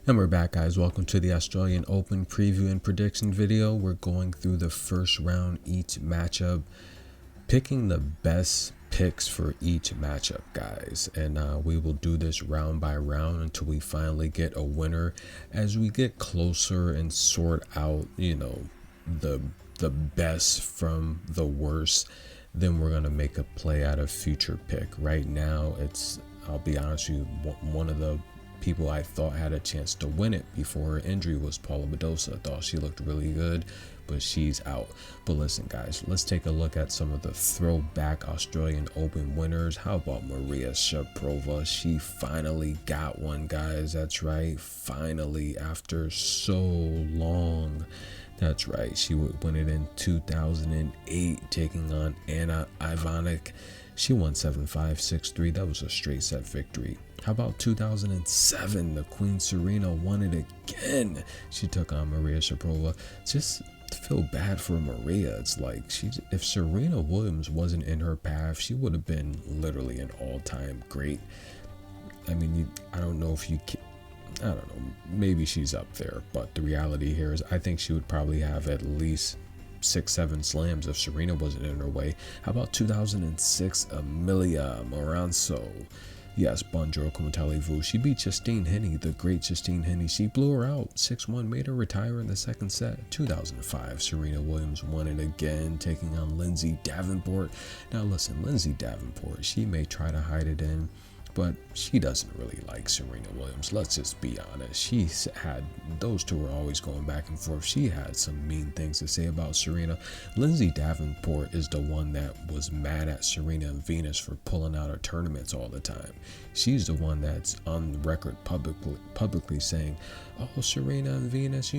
And we're back, guys. Welcome to the Australian Open preview and prediction video. We're going through the first round each matchup, picking the best picks for each matchup, guys. And we will do this round by round until we finally get a winner. As we get closer and sort out, the best from the worst, then we're gonna make a play out of future pick. Right now, I'll be honest with you, one of the people I thought had a chance to win it before her injury was Paula Badosa. I thought she looked really good, but she's out. But listen, guys, let's take a look at some of the throwback Australian Open winners. How about Maria Sharapova? She finally got one, guys. That's right, finally, after so long. That's right, she would win it in 2008, taking on Anna Ivanic. She won 7-5, 6-3. That was a straight set victory. How about 2007? The Queen Serena won it again. She took on Maria Sharapova. Just feel bad for Maria. It's like if Serena Williams wasn't in her path, she would have been literally an all-time great. I mean, I don't know if you can. I don't know, maybe she's up there, but the reality here is I think she would probably have at least 6-7 slams if Serena wasn't in her way. How about 2006, Amelia Moranso? Yes, bonjour, comment allez-vous? She beat Justine Henin, the great Justine Henin. She blew her out 6-1, made her retire in the second set. 2005, Serena Williams won it again, taking on Lindsay Davenport. Now listen, Lindsay Davenport, she may try to hide it in, but she doesn't really like Serena Williams. Let's just be honest. Those two were always going back and forth. She had some mean things to say about Serena. Lindsay Davenport is the one that was mad at Serena and Venus for pulling out of tournaments all the time. She's the one that's on the record publicly saying, oh, Serena and Venus,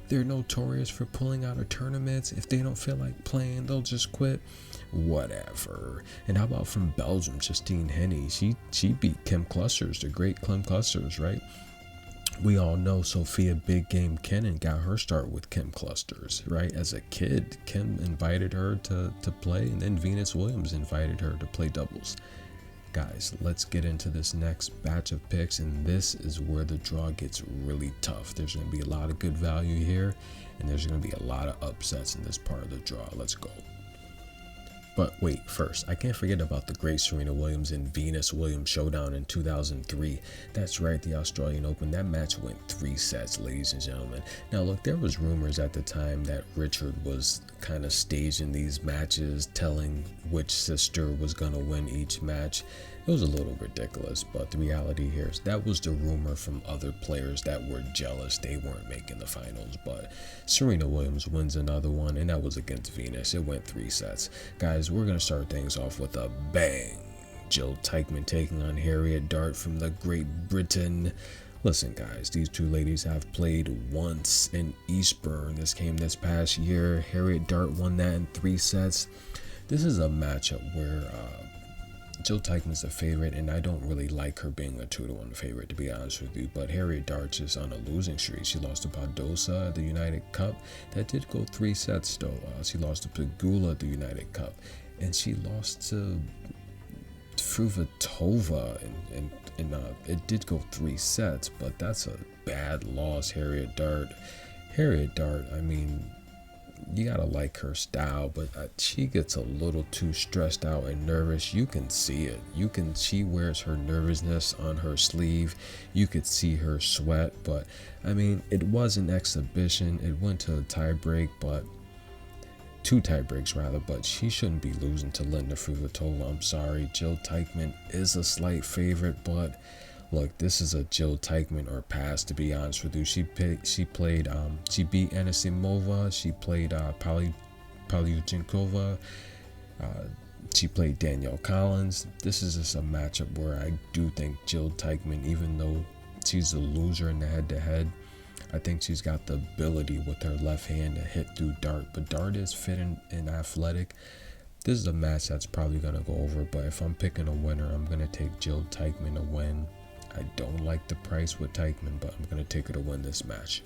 they're notorious for pulling out of tournaments. If they don't feel like playing, they'll just quit. Whatever. And how about from Belgium, Justine Henin? She beat Kim Clijsters, the great Kim Clijsters, right? We all know Sophia Big Game Kenin got her start with Kim Clijsters, right? As a kid, Kim invited her to play, and then Venus Williams invited her to play doubles. Guys, let's get into this next batch of picks, and this is where the draw gets really tough. There's going to be a lot of good value here, and there's going to be a lot of upsets in this part of the draw. Let's go. But wait, first, I can't forget about the great Serena Williams and Venus Williams showdown in 2003. That's right, the Australian Open. That match went 3 sets, ladies and gentlemen. Now, look, there was rumors at the time that Richard was kind of staging these matches, telling which sister was going to win each match. It was a little ridiculous, but the reality here is that was the rumor from other players that were jealous they weren't making the finals. But Serena Williams wins another one, and that was against Venus. It went 3 sets. Guys, we're going to start things off with a bang. Jill Teichmann taking on Harriet Dart from the Great Britain. Listen, guys, these two ladies have played once in Eastbourne. This came this past year. Harriet Dart won that in 3 sets. This is a matchup where Jill Teichmann's the favorite, and I don't really like her being a 2-1 favorite, to be honest with you. But Harriet Dart's is on a losing streak. She lost to Badosa at the United Cup. That did go 3 sets, though. She lost to Pegula at the United Cup, and she lost to Fruhvirtova, and it did go 3 sets, but that's a bad loss. Harriet Dart, I mean, you gotta like her style, but she gets a little too stressed out and nervous. You can see it. She wears her nervousness on her sleeve. You could see her sweat, but I mean, it was an exhibition. It went to a tie break, but 2 tie breaks rather, but she shouldn't be losing to Linda Fruhvirtova. I'm sorry. Jill Teichmann is a slight favorite, but look, this is a Jill Teichmann or pass, to be honest with you. She beat Anisimova. She played Pavlyuchenkova. She played Danielle Collins. This is just a matchup where I do think Jill Teichmann, even though she's a loser in the head-to-head, I think she's got the ability with her left hand to hit through Dart. But Dart is fit and athletic. This is a match that's probably going to go over, but if I'm picking a winner, I'm going to take Jill Teichmann to win. I don't like the price with Teichmann, but I'm going to take her to win this match.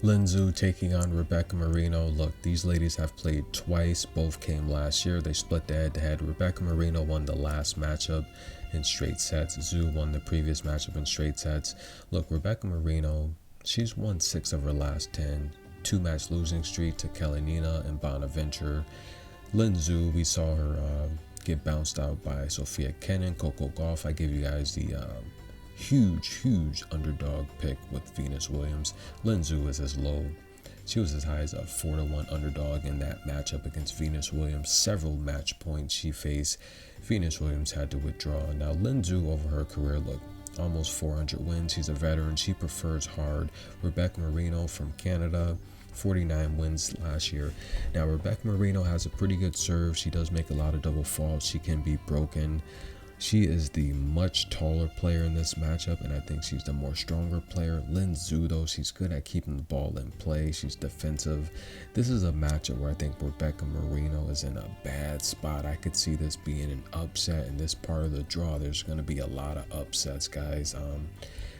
Lin Zhu taking on Rebecca Marino. Look, these ladies have played twice. Both came last year. They split the head-to-head. Rebecca Marino won the last matchup, in straight sets. Zhu won the previous matchup in straight sets. Look, Rebecca Marino, she's won 6 of her last 10. 2-match losing streak to Kalinina and Bonaventure. Lin Zhu, we saw her get bounced out by Sophia Kenin, Coco Guaff. I gave you guys the huge underdog pick with Venus Williams. Lin Zhu is as low. She was as high as a 4-1 underdog in that matchup against Venus Williams. Several match points she faced, Venus Williams had to withdraw. Now Lin Zhu over her career, look, almost 400 wins. She's a veteran. She prefers hard. Rebecca Marino from Canada, 49 wins last year. Now Rebecca Marino has a pretty good serve. She does make a lot of double faults. She can be broken. She is the much taller player in this matchup, and I think she's the more stronger player. Lin Zhu, though, she's good at keeping the ball in play. She's defensive. This is a matchup where I think Rebecca Marino is in a bad spot. I could see this being an upset in this part of the draw. There's going to be a lot of upsets, guys.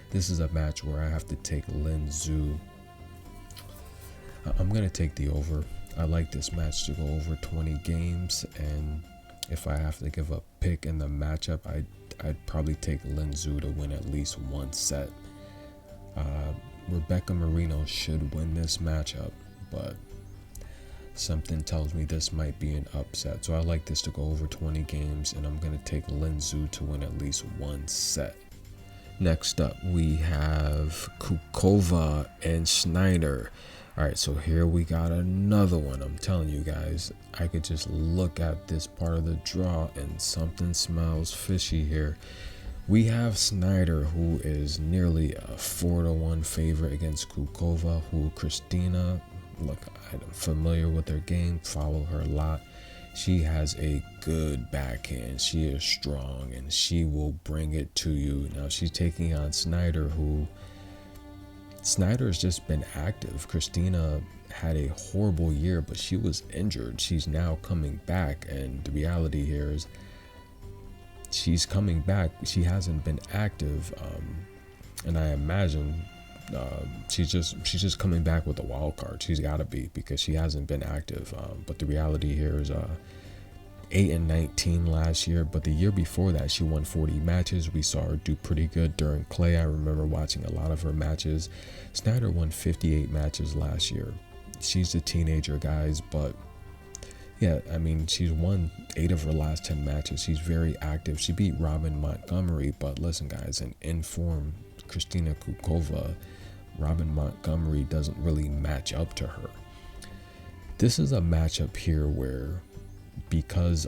This is a match where I have to take Lin Zhu. I'm going to take the over. I like this match to go over 20 games, and if I have to give a pick in the matchup, I'd probably take Lin Zhu to win at least one set. Rebecca Marino should win this matchup, but something tells me this might be an upset. So I like this to go over 20 games, and I'm going to take Lin Zhu to win at least one set. Next up, we have Kukova and Schneider. All right, so here we got another one. I'm telling you guys, I could just look at this part of the draw and something smells fishy here. We have Schneider, who is nearly a 4-1 favorite against Kukova, who Christina, look, I'm familiar with her game, follow her a lot. She has a good backhand. She is strong, and she will bring it to you. Now, she's taking on Schneider, who Schneider has just been active. Christina had a horrible year, but she was injured. She's now coming back, and the reality here is she's coming back. She hasn't been active, and I imagine she's just coming back with a wild card. She's got to be, because she hasn't been active. But the reality here is 8-19 last year, but the year before that she won 40 matches. We saw her do pretty good during clay. I remember watching a lot of her matches. Schneider won 58 matches last year. She's a teenager, guys, but yeah, I mean, she's won 8 of her last 10 matches. She's very active. She beat Robin Montgomery, but listen, guys, in inform Christina Kukova, Robin Montgomery doesn't really match up to her. This is a matchup here where, because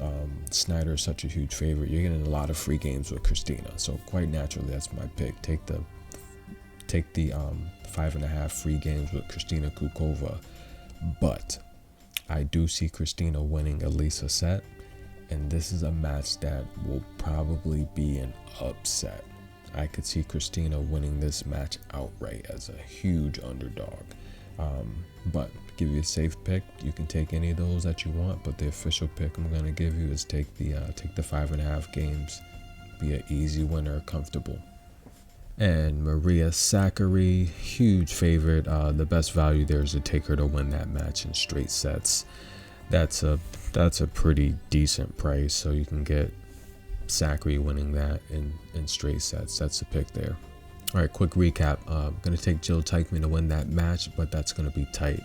Schneider is such a huge favorite, you're getting a lot of free games with Christina. So quite naturally, that's my pick. Take the 5.5 free games with Christina Kukova. But I do see Christina winning at least a set, and this is a match that will probably be an upset. I could see Christina winning this match outright as a huge underdog. But give you a safe pick. You can take any of those that you want, but the official pick I'm gonna give you is take the 5.5 games. Be an easy winner, comfortable. And Maria Sakkari, huge favorite. The best value there is to take her to win that match in straight sets. That's a pretty decent price, so you can get Sakkari winning that in straight sets. That's the pick there. All right, quick recap. I'm going to take Jill Teichmann to win that match, but that's going to be tight.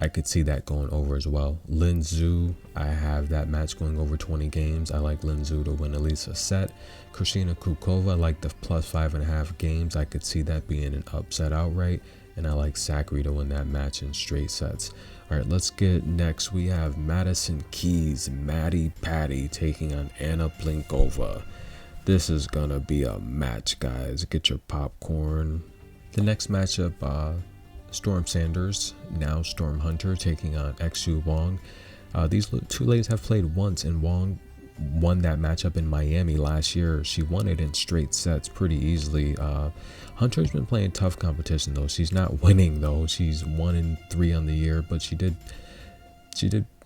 I could see that going over as well. Lin Zhu, I have that match going over 20 games. I like Lin Zhu to win at least a set. Christina Kukova, I like the plus 5.5 games. I could see that being an upset outright. And I like Sakkari to win that match in straight sets. All right, let's get next. We have Madison Keys, Maddie Patty taking on Anna Plinkova. This is going to be a match, guys. Get your popcorn. The next matchup, Storm Sanders, now Storm Hunter, taking on Xu Wang. These two ladies have played once, and Wang won that matchup in Miami last year. She won it in straight sets pretty easily. Hunter's been playing tough competition, though. She's not winning, though. She's 1-3 on the year, but she did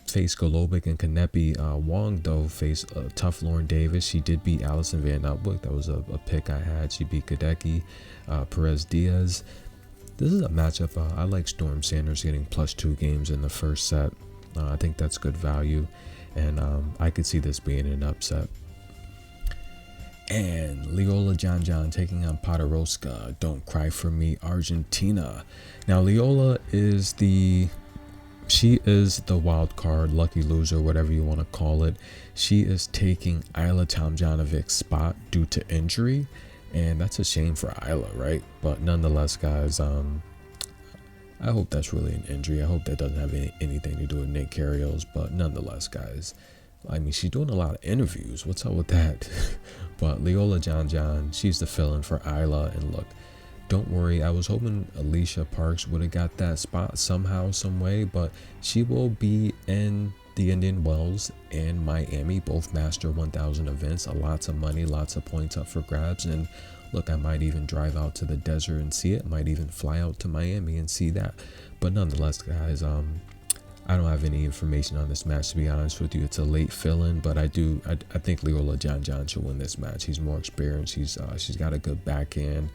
face Golobic and Kanepi. Wang, though, faced tough Lauren Davis. She did beat Allison Van Upwick. That was a pick I had. She beat Kadeki, Perez Diaz. This is a matchup. I like Storm Sanders getting +2 games in the first set. I think that's good value. and I could see this being an upset. And Leola Janjan taking on Podoroska. Don't Cry For Me, Argentina. Now Leola is the wild card, lucky loser, whatever you want to call it. She is taking Ayla Tomjanovic's spot due to injury, and that's a shame for Ayla, right? But nonetheless, guys, I hope that's really an injury. I hope that doesn't have anything to do with Nick Kyrgios, but nonetheless, guys, I mean, she's doing a lot of interviews. What's up with that? But Leola Janjan, she's the fill-in for Ayla, and look, don't worry, I was hoping Alicia Parks would have got that spot somehow, some way, but she will be in the Indian Wells and Miami, both Master 1000 events. Lots of money, lots of points up for grabs, and look, I might even drive out to the desert and see it. Might even fly out to Miami and see that. But nonetheless, guys, I don't have any information on this match, to be honest with you. It's a late fill-in, but I think Leola Janjan should win this match. He's more experienced. She's got a good backhand.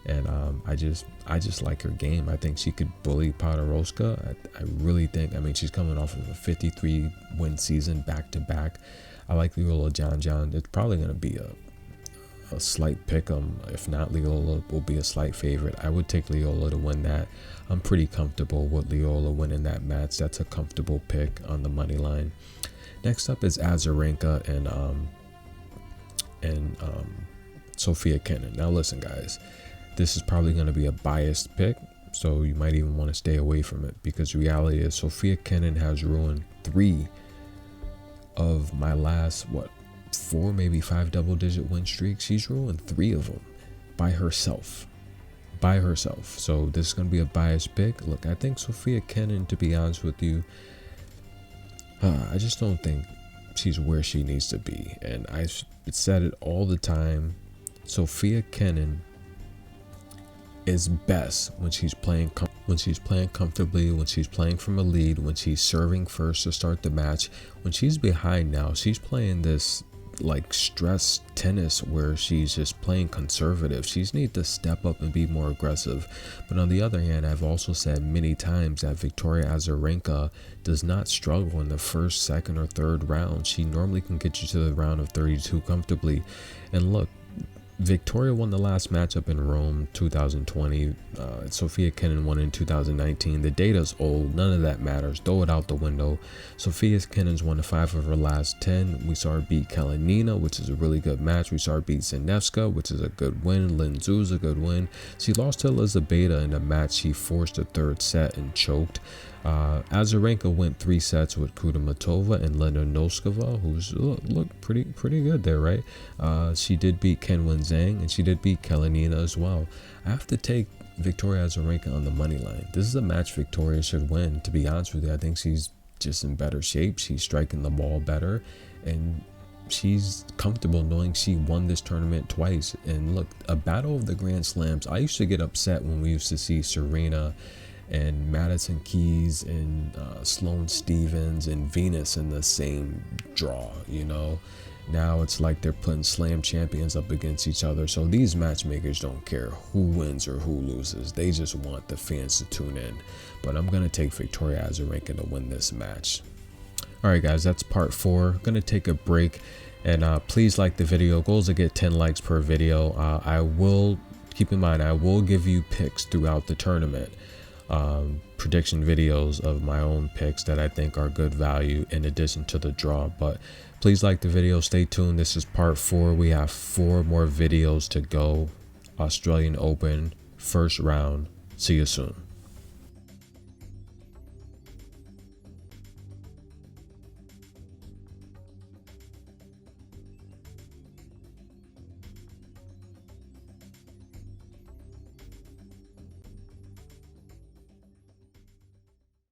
And I just like her game. I think she could bully Podoroska. I really think, I mean, she's coming off of a 53 win season back-to-back. I like Leola Janjan. It's probably going to be a slight pick 'em. If not, Leola will be a slight favorite. I would take Leola to win that. I'm pretty comfortable with Leola winning that match. That's a comfortable pick on the money line. Next up is Azarenka and Sofia Kenin. Now listen, guys. This is probably going to be a biased pick, so you might even want to stay away from it, because the reality is Sofia Kenin has ruined 3 of my last, 4, maybe 5 double-digit win streaks. She's ruined 3 of them by herself. So this is going to be a biased pick. Look, I think Sofia Kenin, to be honest with you, I just don't think she's where she needs to be. And I said it all the time. Sofia Kenin is best when she's playing comfortably, when she's playing from a lead, when she's serving first to start the match. When she's behind now, she's playing this like stress tennis where she's just playing conservative. She needs to step up and be more aggressive. But on the other hand, I've also said many times that Victoria Azarenka does not struggle in the first, second, or third round. She normally can get you to the round of 32 comfortably. And look, Victoria won the last matchup in Rome 2020. Sofia Kenin won in 2019. The data's old. None of that matters. Throw it out the window. Sofia Kenin's won 5 of her last 10. We saw her beat Kalinina, which is a really good match. We saw her beat Zanevska, which is a good win. Lin Zhu's a good win. She lost to Elizabeta in a match. She forced a third set and choked. Azarenka went 3 sets with Kudermetova and Lena Noskova, who's looked pretty good there, right? She did beat Kenwen Zhang, and she did beat Kalinina as well. I have to take Victoria Azarenka on the money line. This is a match Victoria should win, to be honest with you. I think she's just in better shape. She's striking the ball better, and she's comfortable knowing she won this tournament twice. And look, a battle of the Grand Slams, I used to get upset when we used to see Serena and Madison Keys and Sloane Stephens and Venus in the same draw, you know. Now it's like they're putting slam champions up against each other. So these matchmakers don't care who wins or who loses. They just want the fans to tune in. But I'm going to take Victoria Azarenka to win this match. Alright guys, that's part 4. I'm going to take a break. And please like the video. Goal is to get 10 likes per video. I will, keep in mind, I will give you picks throughout the tournament. Prediction videos of my own picks that I think are good value in addition to the draw. But please like the video, stay tuned. This is part 4. We have 4 more videos to go. Australian Open, first round. See you soon.